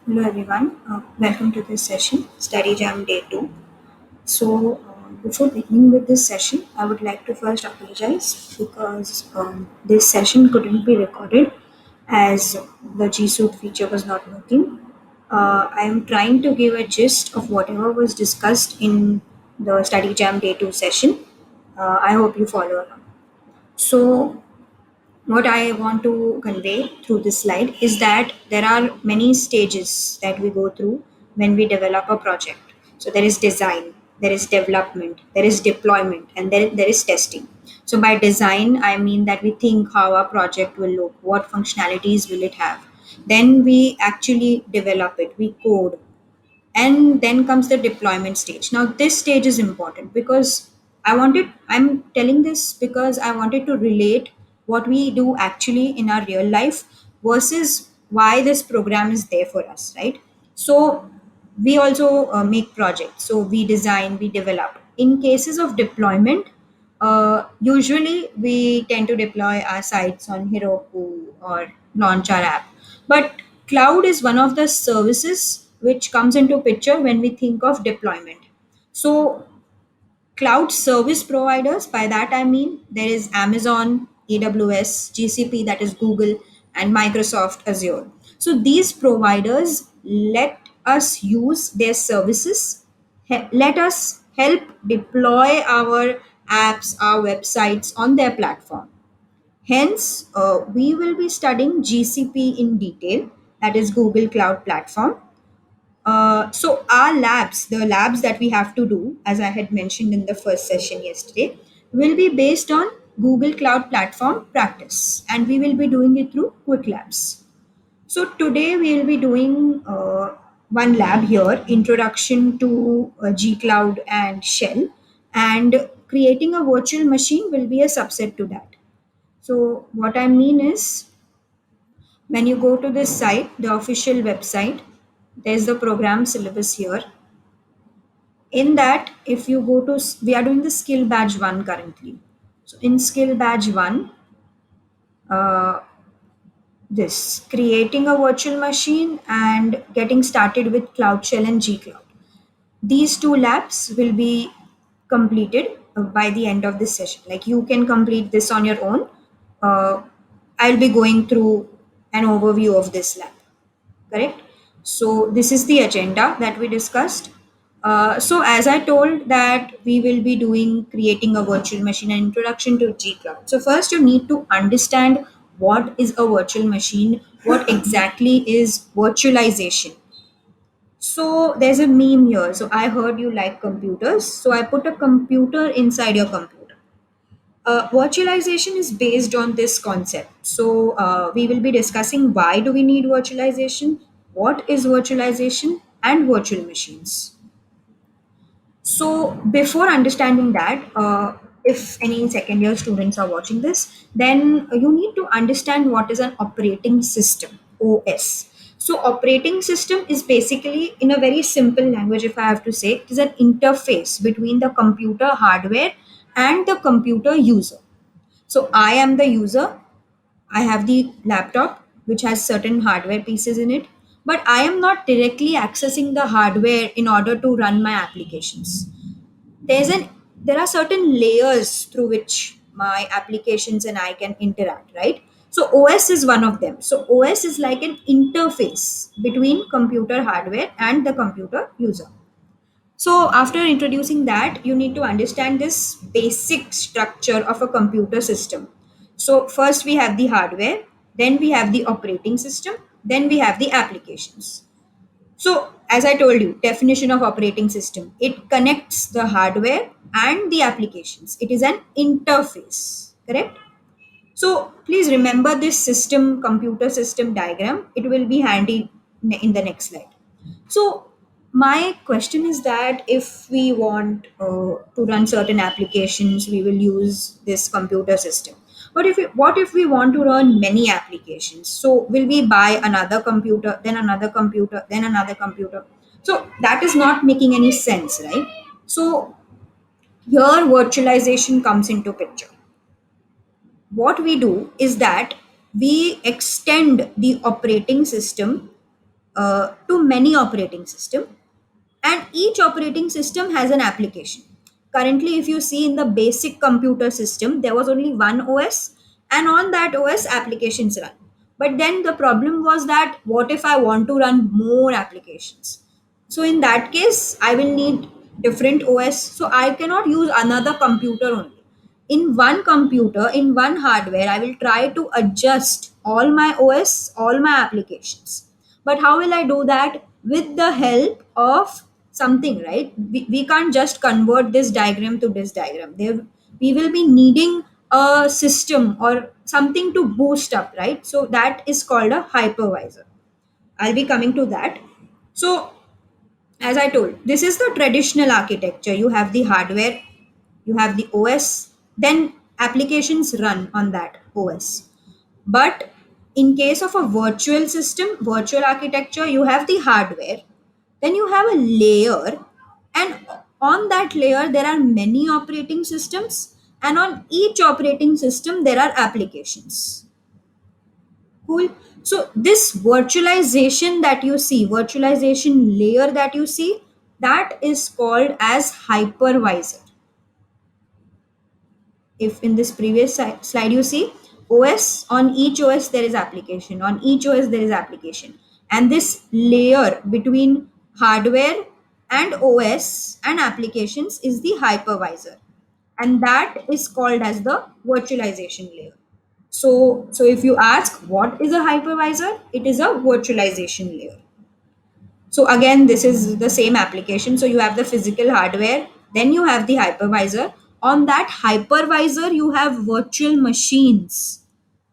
Hello everyone, welcome to this session, Study Jam Day 2. Before beginning with this session, I would like to first apologize because this session couldn't be recorded as the G Suite feature was not working. I am trying to give a gist of whatever was discussed in the Study Jam Day 2 session. I hope you follow along. So, what I want to convey through this slide is that there are many stages that we go through when we develop a project. So there is design, there is development, there is deployment, and then there is testing. So by design, I mean that we think how our project will look, what functionalities will it have. Then we actually develop it, we code, and then comes the deployment stage. Now this stage is important because I'm telling this because I wanted to relate what we do actually in our real life versus why this program is there for us, right? So we also make projects, so we design, we develop. In cases of deployment, usually we tend to deploy our sites on Heroku or launch our app. But cloud is one of the services which comes into picture when we think of deployment. So cloud service providers, by that I mean there is Amazon, AWS, GCP, that is Google, and Microsoft Azure. So these providers let us use their services, let us help deploy our apps, our websites on their platform. Hence, we will be studying GCP in detail, that is Google Cloud Platform. So our labs, the labs that we have to do, as I had mentioned in the first session yesterday, will be based on Google Cloud Platform practice, and we will be doing it through Quick Labs. So today we will be doing one lab here, Introduction to G Cloud and Shell, and creating a virtual machine will be a subset to that. So what I mean is, when you go to this site, the official website, there's the program syllabus here. In that, if you go to, we are doing the skill badge 1 currently. So in skill badge 1, uh, this creating a virtual machine and getting started with Cloud Shell and G Cloud. These two labs will be completed by the end of this session. Like you can complete this on your own. Uh, I'll be going through an overview of this lab. Correct? So this is the agenda that we discussed. So as I told that we will be doing creating a virtual machine and introduction to G-Cloud. So first you need to understand what is a virtual machine, what exactly is virtualization. So there's a meme here. So I heard you like computers. So I put a computer inside your computer. Virtualization is based on this concept. So we will be discussing why do we need virtualization, what is virtualization, and virtual machines. So before understanding that, if any second year students are watching this, then you need to understand what is an operating system, OS. So operating system is basically, in a very simple language, if I have to say, it is an interface between the computer hardware and the computer user. So I am the user. I have the laptop which has certain hardware pieces in it, but I am not directly accessing the hardware in order to run my applications. There's an there are certain layers through which my applications and I can interact, right? So OS is one of them. So OS is like an interface between computer hardware and the computer user. So, after introducing that, you need to understand this basic structure of a computer system. So, first we have the hardware, then we have the operating system, then we have the applications. So, as I told you, definition of operating system, it connects the hardware and the applications. It is an interface, correct? So, please remember this system, computer system diagram. It will be handy in the next slide. So, my question is that if we want to run certain applications, we will use this computer system. But what if we want to run many applications? So, will we buy another computer, then another computer, then another computer? So, that is not making any sense, right? So, here virtualization comes into picture. What we do is that we extend the operating system to many operating system, and each operating system has an application. Currently, if you see in the basic computer system, there was only one OS, and on that OS, applications run. But then the problem was that what if I want to run more applications? So, in that case, I will need different OS. So, I cannot use another computer only. In one computer, in one hardware, I will try to adjust all my OS, all my applications. But how will I do that? With the help of something, right? We can't just convert this diagram to this diagram. We will be needing a system or something to boost up, right? So that is called a hypervisor. I'll be coming to that. So, as I told, this is the traditional architecture. You have the hardware, you have the OS, then applications run on that OS. But in case of a virtual system, virtual architecture, you have the hardware, then you have a layer, and on that layer, there are many operating systems, and on each operating system, there are applications. Cool. So, this virtualization that you see, virtualization layer that you see, that is called as hypervisor. If in this previous slide you see OS, on each OS there is application, on each OS there is application, and this layer between hardware and OS and applications is the hypervisor, and that is called as the virtualization layer. So if you ask what is a hypervisor, it is a virtualization layer. So again, this is the same application. So you have the physical hardware, then you have the hypervisor. On that hypervisor, you have virtual machines,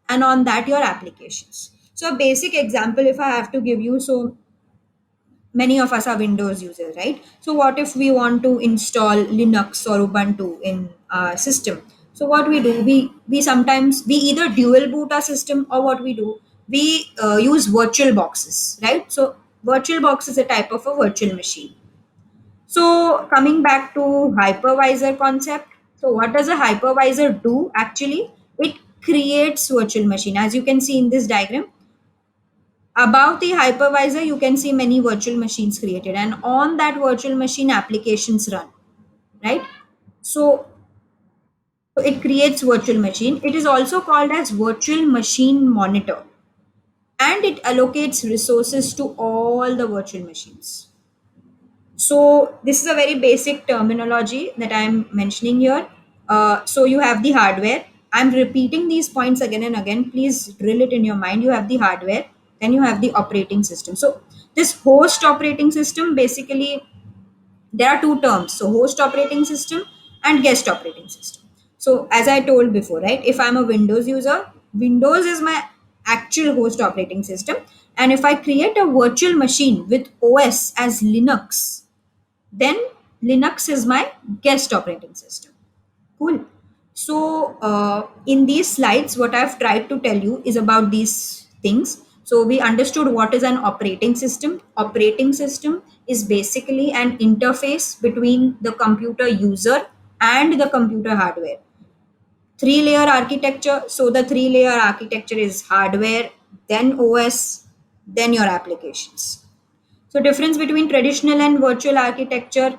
and on that your applications. So a basic example, if I have to give you, so many of us are Windows users, right? So what if we want to install Linux or Ubuntu in our system? So what we do, we sometimes we either dual boot our system, or what we do, we use virtual boxes, right? So virtual box is a type of a virtual machine. So coming back to hypervisor concept, so what does a hypervisor do actually? It creates virtual machine. As you can see in this diagram, above the hypervisor, you can see many virtual machines created, and on that virtual machine, applications run, right? So, so it creates virtual machine. It is also called as virtual machine monitor, and it allocates resources to all the virtual machines. So this is a very basic terminology that I'm mentioning here. So you have the hardware. I'm repeating these points again and again. Please drill it in your mind. You have the hardware, then you have the operating system. So this host operating system, basically there are two terms. So host operating system and guest operating system. So as I told before, right? If I'm a Windows user, Windows is my actual host operating system. And if I create a virtual machine with OS as Linux, then Linux is my guest operating system. Cool. So, in these slides, what I've tried to tell you is about these things. So, we understood what is an operating system. Operating system is basically an interface between the computer user and the computer hardware. Three layer architecture. So, the three layer architecture is hardware, then OS, then your applications. So difference between traditional and virtual architecture,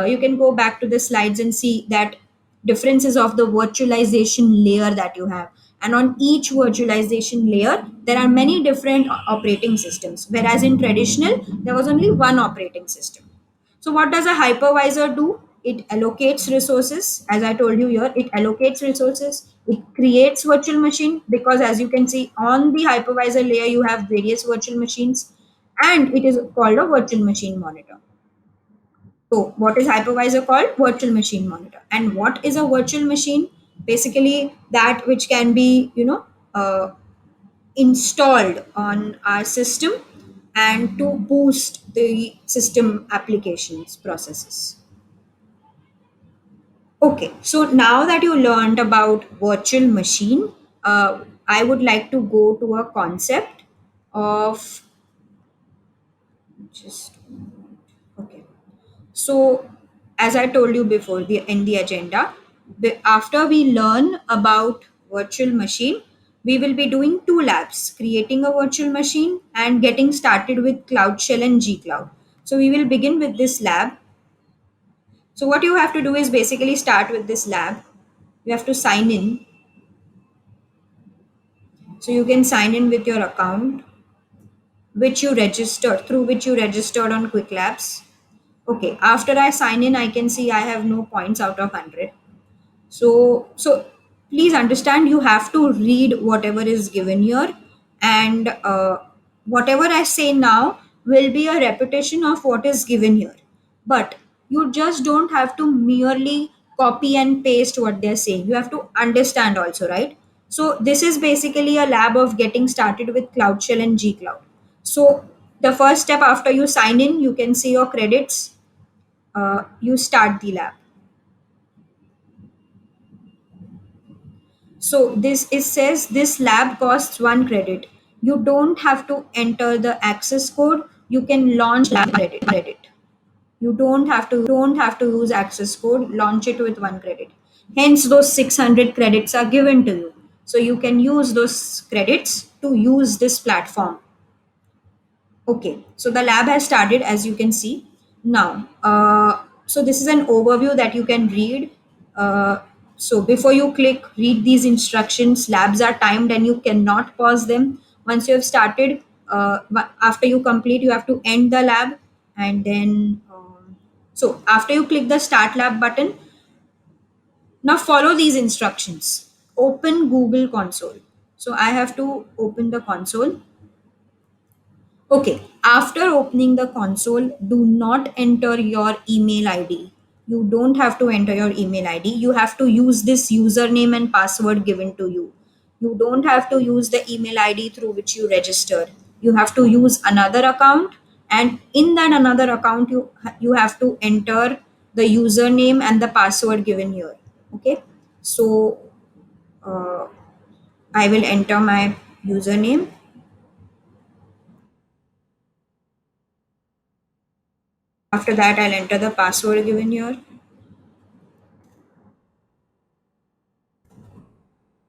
you can go back to the slides and see that differences of the virtualization layer that you have. And on each virtualization layer, there are many different operating systems. Whereas in traditional, there was only one operating system. So what does a hypervisor do? It allocates resources. As I told you here, it allocates resources. It creates virtual machine, because as you can see on the hypervisor layer, you have various virtual machines, and it is called a virtual machine monitor. So what is hypervisor called? Virtual machine monitor. And what is a virtual machine? Basically that which can be, installed on our system and to boost the system applications processes. Okay, so now that you learned about virtual machine, I would like to go to a concept of just okay. So, as I told you before, in the agenda, after we learn about virtual machine, We will be doing two labs, creating a virtual machine and getting started with Cloud Shell and G-Cloud. So we will begin with this lab. So what you have to do is basically start with this lab. You have to sign in. So you can sign in with your account, which you registered through which you registered on Quick Labs. Okay, after I sign in, I can see I have no points out of 100. So please understand, you have to read whatever is given here, and whatever I say now will be a repetition of what is given here, but you just don't have to merely copy and paste what they're saying. You have to understand also, right? So this is basically a lab of getting started with Cloud Shell and G Cloud. So the first step, after you sign in, you can see your credits. You start the lab. So this is says this lab costs 1 credit. You don't have to enter the access code. You can launch lab credit. You don't have to use access code. Launch it with 1 credit. Hence, those 600 credits are given to you. So you can use those credits to use this platform. Okay, so the lab has started, as you can see. Now, so this is an overview that you can read. So before you click, read these instructions. Labs are timed and you cannot pause them. Once you have started, after you complete, you have to end the lab. And then, so after you click the Start Lab button, now follow these instructions. Open Google Console. So I have to open the console. Okay, after opening the console, do not enter your email ID. You don't have to enter your email ID. You have to use this username and password given to you. You don't have to use the email ID through which you registered. You have to use another account, and in that another account, you have to enter the username and the password given here. Okay, so uh, I will enter my username. After that, I'll enter the password given here.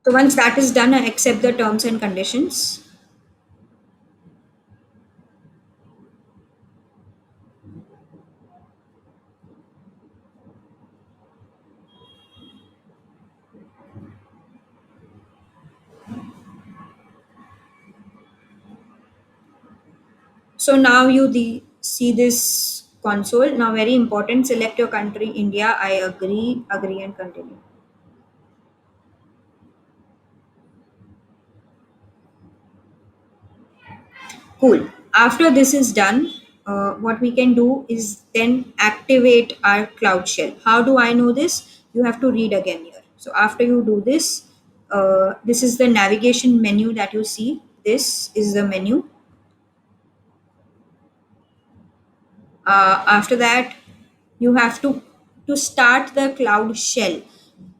So once that is done, I accept the terms and conditions. So now see this console. Now very important, select your country, India. I agree and continue. Cool. After this is done, what we can do is then activate our Cloud Shell. How do I know this? You have to read again here. So after you do this, this is the navigation menu that you see. This is the menu. After that, you have to start the Cloud Shell.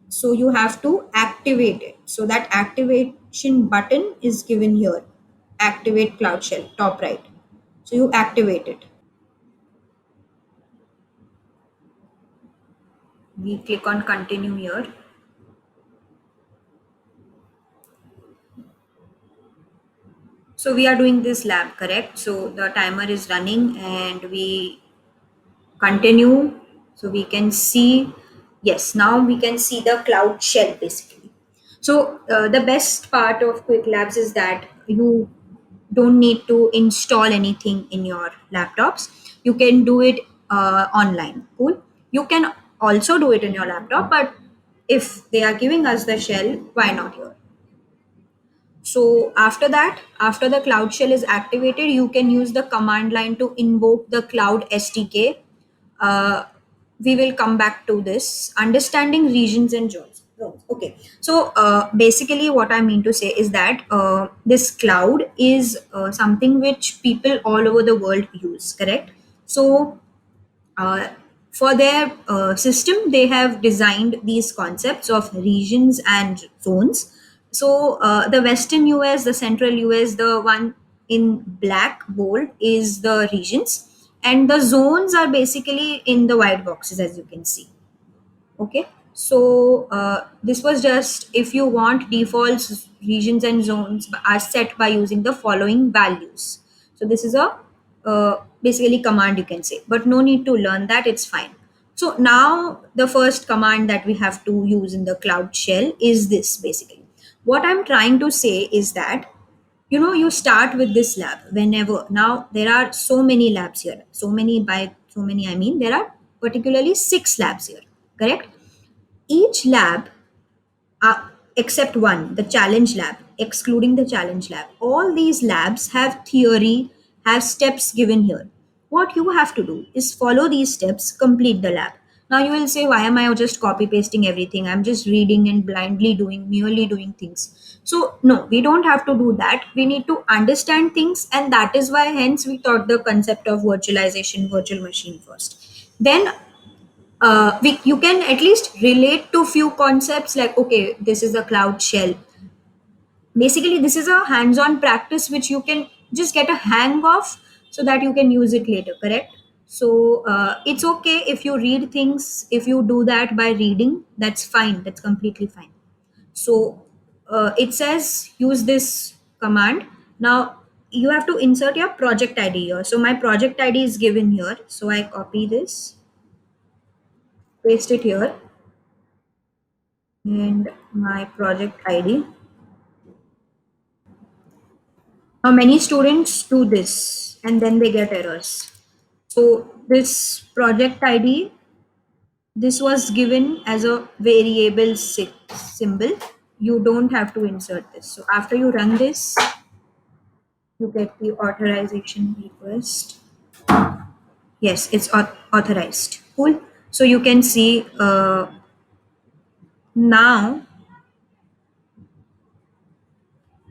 So you have to activate it. So that activation button is given here. Activate Cloud Shell, top right. So you activate it. We click on continue here. So we are doing this lab, correct? So the timer is running and we continue. So we can see, yes, now we can see the Cloud Shell basically. So the best part of Quick Labs is that you don't need to install anything in your laptops. You can do it online. Cool. You can also do it in your laptop, but if they are giving us the shell, why not here? So after that, after the Cloud Shell is activated, you can use the command line to invoke the Cloud SDK. Uh, we will come back to this. Understanding regions and zones. Okay. So basically, what I mean to say is that this cloud is something which people all over the world use. Correct. So uh, for their system, they have designed these concepts of regions and zones. So the Western US, the Central US, the one in black bold is the regions, and the zones are basically in the white boxes, as you can see. Okay. So this was just if you want defaults, regions and zones are set by using the following values. So this is a basically command you can say, but no need to learn that, it's fine. So now the first command that we have to use in the Cloud Shell is this basically. What I'm trying to say is that you start with this lab whenever. Now there are so many labs here, so many, by so many I mean there are particularly 6 labs here, correct? Each lab, uh, except one, the challenge lab, excluding the challenge lab, all these labs have theory, have steps given here. What you have to do is follow these steps, complete the lab. Now you will say, why am I just copy pasting everything? I'm just reading and blindly doing, merely doing things. So no, we don't have to do that. We need to understand things, and that is why hence we taught the concept of virtualization, virtual machine first. Then you can at least relate to few concepts, like okay, this is a Cloud Shell. Basically this is a hands-on practice which you can just get a hang of, so that you can use it later, correct? So it's okay if you read things, if you do that by reading, that's fine, that's completely fine. So it says use this command. Now you have to insert your project ID here. So my project ID is given here, so I copy this, paste it here, and my project ID. Now, many students do this and then they get errors. So, this project ID, this was given as a variable symbol. You don't have to insert this. So, after you run this, you get the authorization request. Yes, it's authorized. Cool. So, you can see now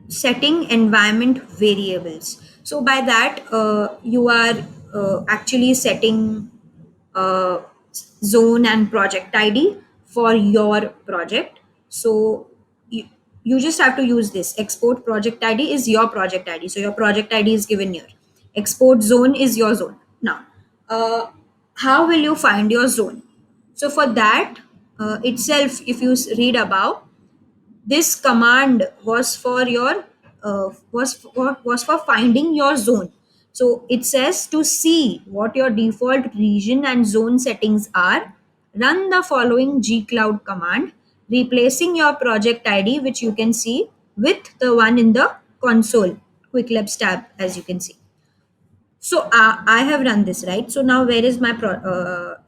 setting environment variables. So by that you are actually setting uh, zone and project ID for your project. So you just have to use this export project ID is your project ID, so your project ID is given here, export zone is your zone. Now uh, how will you find your zone? So for that itself, if you read above, this command was for your was for finding your zone. So it says to see what your default region and zone settings are, run the following gcloud command, replacing your project ID, which you can see, with the one in the console quick labs tab, as you can see. So I have run this, right? So now where is my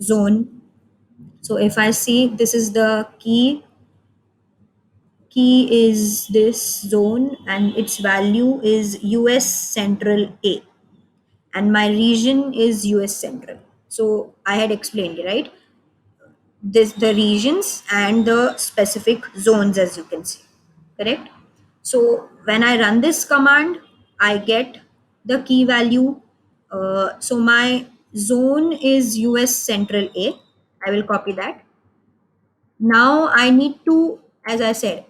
zone? So if I see, this is the key is this zone and its value is US Central A, and my region is US Central. So I had explained, right? This the regions and the specific zones, as you can see, correct? So when I run this command, I get the key value. So my zone is US Central A. I will copy that. Now I need to, as I said,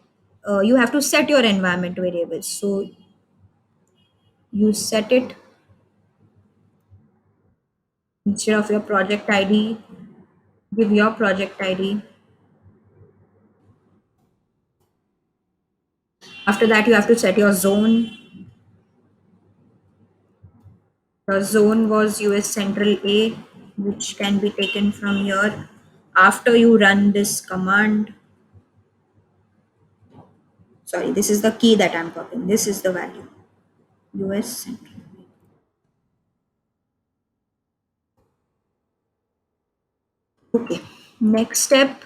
you have to set your environment variables. So you set it instead of your project ID, give your project ID. After that, you have to set your zone. The zone was US Central A, which can be taken from here. After you run this command, sorry, this is the key that I'm copying. This is the value, US Central. Okay. Next step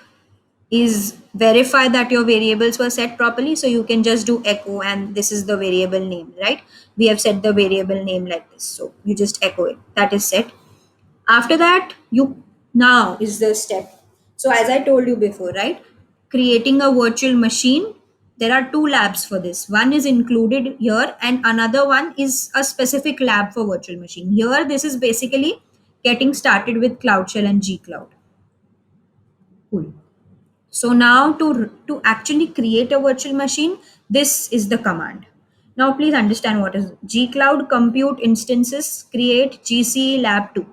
is verify that your variables were set properly. So you can just do echo, and this is the variable name, right? We have set the variable name like this. So you just echo it. That is set. After that, you now is the step. So as I told you before, right? Creating a virtual machine. There are 2 labs for this. One is included here, and another one is a specific lab for virtual machine. Here, this is basically getting started with Cloud Shell and gcloud. Cool. So now to actually create a virtual machine, this is the command. Now please understand what is gcloud compute instances create GC lab 2.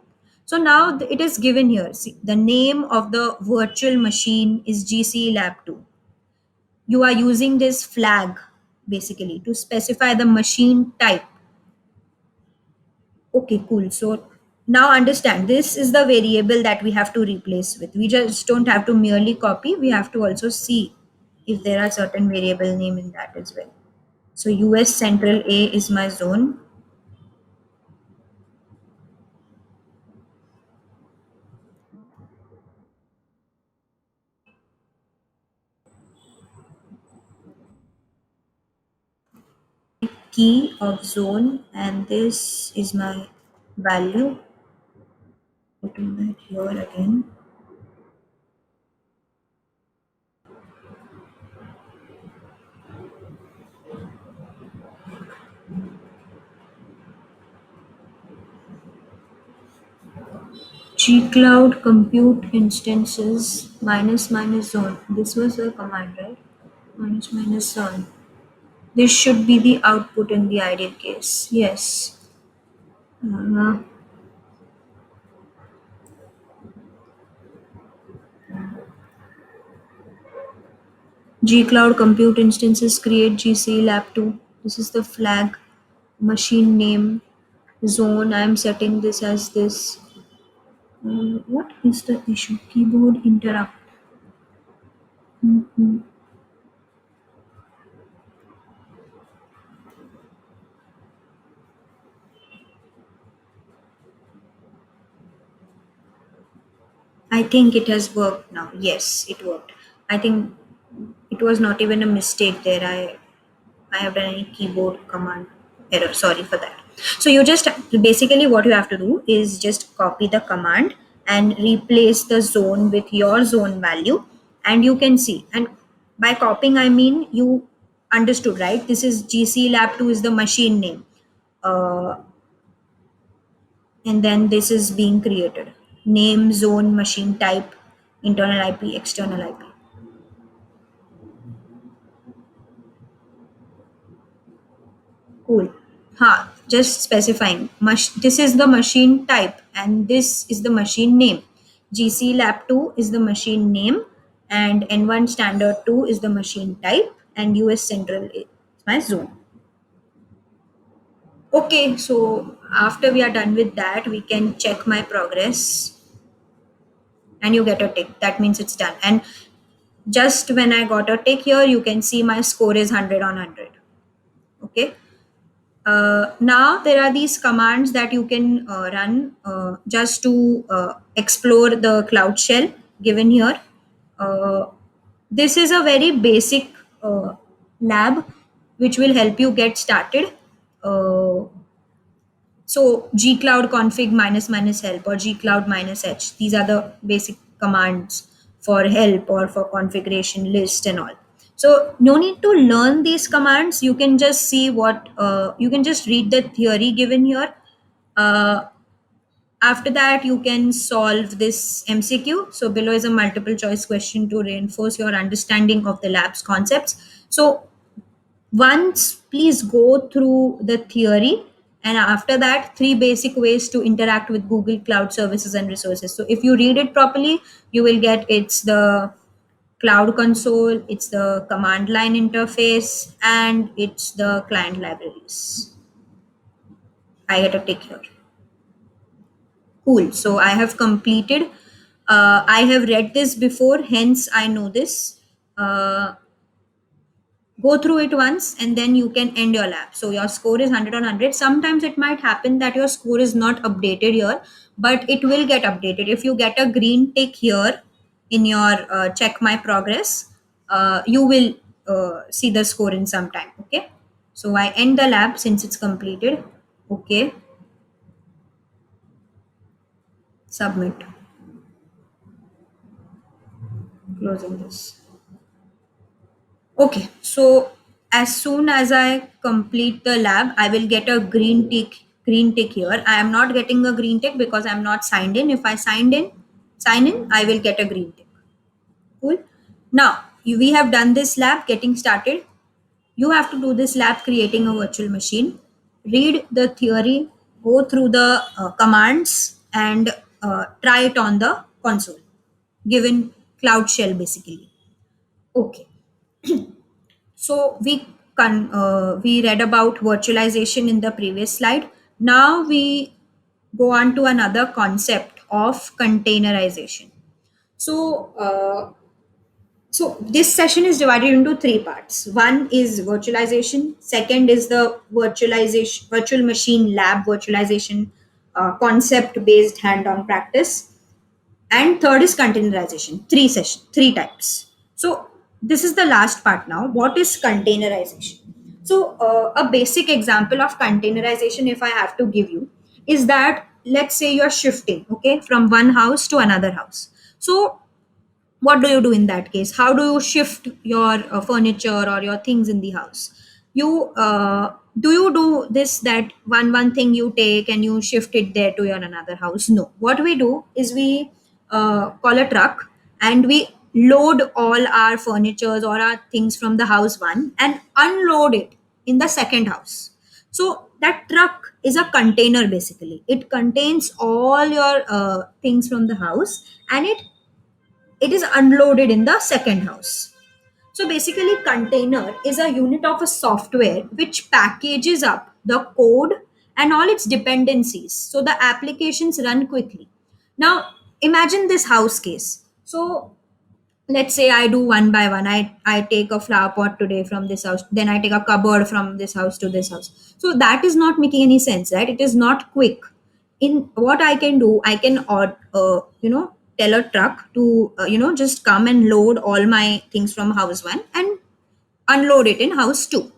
So now it is given here. See, the name of the virtual machine is GC Lab 2. You are using this flag basically to specify the machine type. Okay, cool. So now understand, this is the variable that we have to replace with. We just don't have to merely copy, we have to also see if there are certain variable name in that as well. So US Central A is my zone. Key of zone, and this is my value. Putting that here again. Gcloud compute instances minus minus zone. This was the command, right? Minus minus zone. This should be the output in the ideal case. Yes. Uh, Gcloud compute instances create GC lab 2. This is the flag machine name zone. I am setting this as this. What is the issue? Keyboard interrupt. Mhm. I think it has worked now. Yes, it worked. I think it was not even a mistake there. I have done any keyboard command error. Sorry for that. So you just basically what you have to do is just copy the command and replace the zone with your zone value, and you can see. And by copying, I mean you understood, right? This is GC Lab 2 is the machine name, uh, and then this is being created. Name, zone, machine type, internal IP, external IP. Cool. Just specifying. This is the machine type and this is the machine name. GC Lab 2 is the machine name and N1 Standard 2 is the machine type and US Central is my zone. Okay, so after we are done with that, we can check my progress and you get a tick. That means it's done. And just when I got a tick here, you can see my score is 100 on 100. Okay. Now there are these commands that you can run just to explore the cloud shell given here. Uh, this is a very basic lab which will help you get started. Uh, so gcloud config minus minus help or gcloud minus h. These are the basic commands for help or for configuration list and all. So no need to learn these commands. You can just see what you can just read the theory given here. Uh, After that, you can solve this MCQ. So below is a multiple choice question to reinforce your understanding of the lab's concepts. So once please go through the theory, and after that three basic ways to interact with Google Cloud Services and Resources. So if you read it properly, you will get it's the cloud console, it's the command line interface, and it's the client libraries. I get a tick here. Cool. So I have completed. I have read this before, hence I know this. Go through it once and then you can end your lab. So your score is 100 on 100. Sometimes it might happen that your score is not updated here, but it will get updated. If you get a green tick here in your check my progress, you will see the score in some time. Okay. So I end the lab since it's completed. Okay. Submit. Closing this. Okay, so as soon as I complete the lab, I will get a green tick here. I am not getting a green tick because I'm not signed in. If I sign in, I will get a green tick. Cool. Now, we have done this lab getting started. You have to do this lab creating a virtual machine. Read the theory, go through the commands, and try it on the console given Cloud Shell basically. Okay, so we read about virtualization in the previous slide. Now we go on to another concept of containerization. So this session is divided into three parts. One is virtualization. Second is the virtual machine lab virtualization concept based hand-on practice, and third is containerization. Three types. So this is the last part now. What is containerization? So a basic example of containerization, if I have to give you, is that let's say you're shifting, okay, from one house to another house. So what do you do in that case? How do you shift your furniture or your things in the house? You do you do this, that one thing you take and you shift it there to your another house? No, what we do is we call a truck and we load all our furnitures or our things from the house one and unload it in the second house. So that truck is a container basically. It contains all your things from the house, and it is unloaded in the second house. So basically, container is a unit of a software which packages up the code and all its dependencies so the applications run quickly. Now, imagine this house case. So let's say I do one by one. I take a flower pot today from this house, then I take a cupboard from this house to this house. So that is not making any sense, right? It is not quick. In what I can do, I can tell a truck to just come and load all my things from house one and unload it in house two.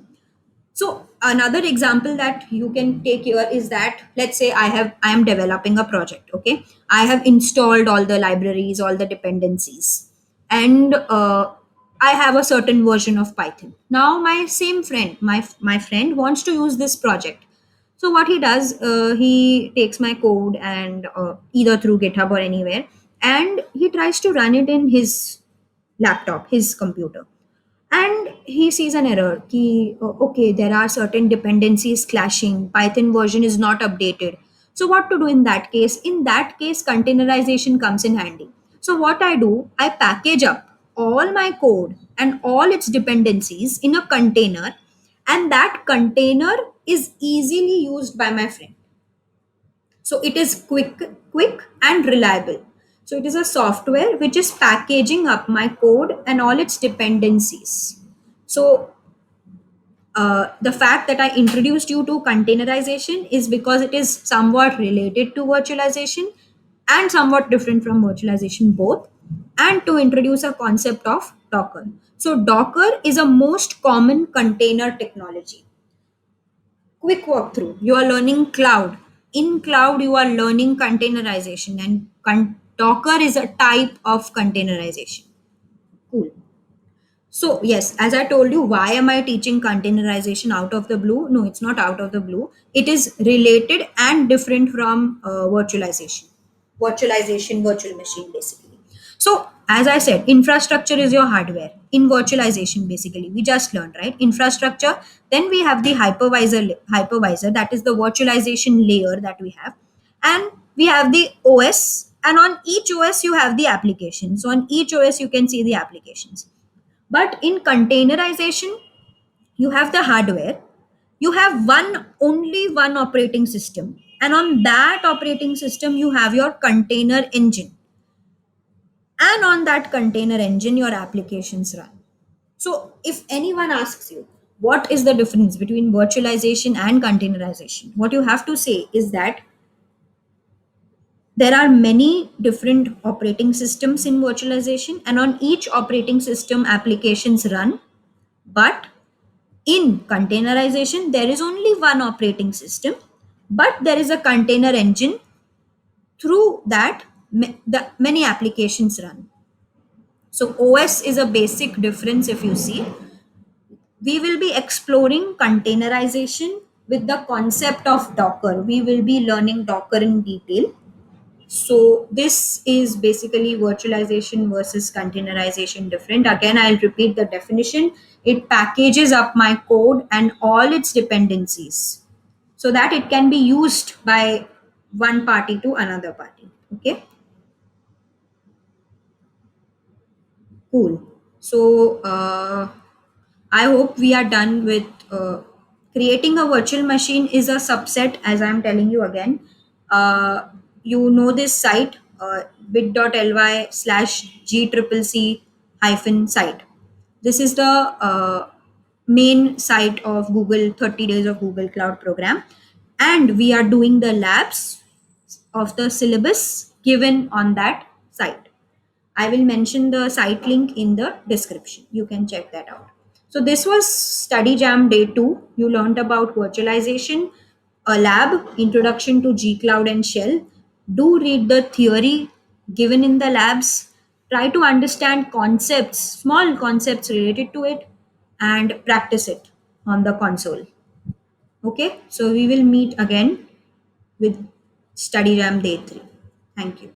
So another example that you can take here is that let's say I am developing a project. Okay, I have installed all the libraries, all the dependencies, and I have a certain version of Python. Now my same friend, my friend wants to use this project. So what he does, he takes my code and either through GitHub or anywhere, and he tries to run it in his laptop, his computer, and he sees an error ki, okay, there are certain dependencies clashing, Python version is not updated. So what to do in that case? In that case, containerization comes in handy. So what I do, I package up all my code and all its dependencies in a container, and that container is easily used by my friend. So it is quick and reliable. So it is a software which is packaging up my code and all its dependencies. So the fact that I introduced you to containerization is because it is somewhat related to virtualization and somewhat different from virtualization both, and to introduce a concept of Docker. So Docker is a most common container technology. Quick walkthrough. You are learning cloud. In cloud, you are learning containerization, and Docker is a type of containerization. Cool. So, yes, as I told you, why am I teaching containerization out of the blue? No, it's not out of the blue. It is related and different from virtualization. Virtualization, virtual machine, basically. So, as I said, infrastructure is your hardware. In virtualization, basically, we just learned, right? Infrastructure. Then we have the hypervisor, that is the virtualization layer that we have. And we have the OS. And on each OS, you have the application. So, on each OS, you can see the applications. But in containerization, you have the hardware, you have only one operating system, and on that operating system, you have your container engine. And on that container engine, your applications run. So, if anyone asks you, what is the difference between virtualization and containerization? What you have to say is that there are many different operating systems in virtualization, and on each operating system, applications run. But in containerization, there is only one operating system, but there is a container engine through that the many applications run. So OS is a basic difference. If you see, we will be exploring containerization with the concept of Docker. We will be learning Docker in detail. So this is basically virtualization versus containerization different. Again, I'll repeat the definition. It packages up my code and all its dependencies so that it can be used by one party to another party. Okay, cool. So I hope we are done with creating a virtual machine is a subset, as I'm telling you again. You know this site, bit.ly/g hyphen site. This is the main site of Google 30 days of Google Cloud program. And we are doing the labs of the syllabus given on that site. I will mention the site link in the description. You can check that out. So this was Study Jam Day 2. You learned about virtualization, a lab, introduction to G Cloud and Shell. Do read the theory given in the labs. Try to understand concepts, small concepts related to it, and practice it on the console. Okay, so we will meet again with Study Jam Day 3. Thank you.